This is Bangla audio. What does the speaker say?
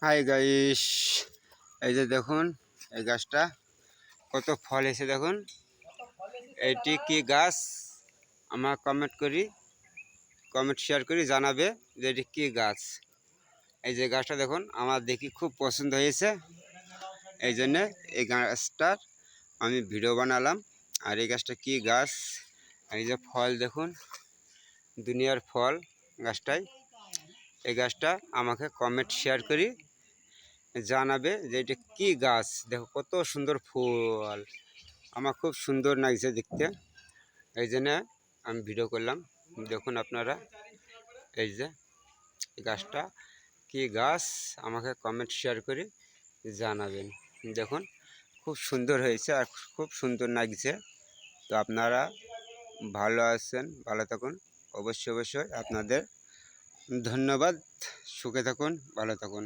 হাই গাইস, এই যে দেখুন এই গাছটা কত ফল এসে দেখুন। এটি কি গাছ আমার কমেন্ট শেয়ার করি জানাবে যে এটি কি গাছ। এই যে গাছটা দেখুন আমার দেখি খুব পছন্দ হয়েছে, এই জন্যে এই গাছটার আমি ভিডিও বানালাম। আর এই গাছটা কি গাছ, এই যে ফল দেখুন, দুনিয়ার ফল গাছটাই। এই গাছটা আমাকে কমেন্ট শেয়ার করি জানাবে যে এটা কি গাছ। দেখো কত সুন্দর ফুল, আমার খুব সুন্দর লাগছে দেখতে, এই জন্য আমি ভিডিও করলাম। দেখুন আপনারা এই যে এই গাছটা কি গাছ আমাকে কমেন্ট শেয়ার করে জানাবেন। দেখুন খুব সুন্দর হয়েছে আর খুব সুন্দর লাগছে। তো আপনারা ভালো আছেন, ভালো থাকুন, অবশ্যই আপনাদের ধন্যবাদ। সুখে থাকুন, ভালো থাকুন।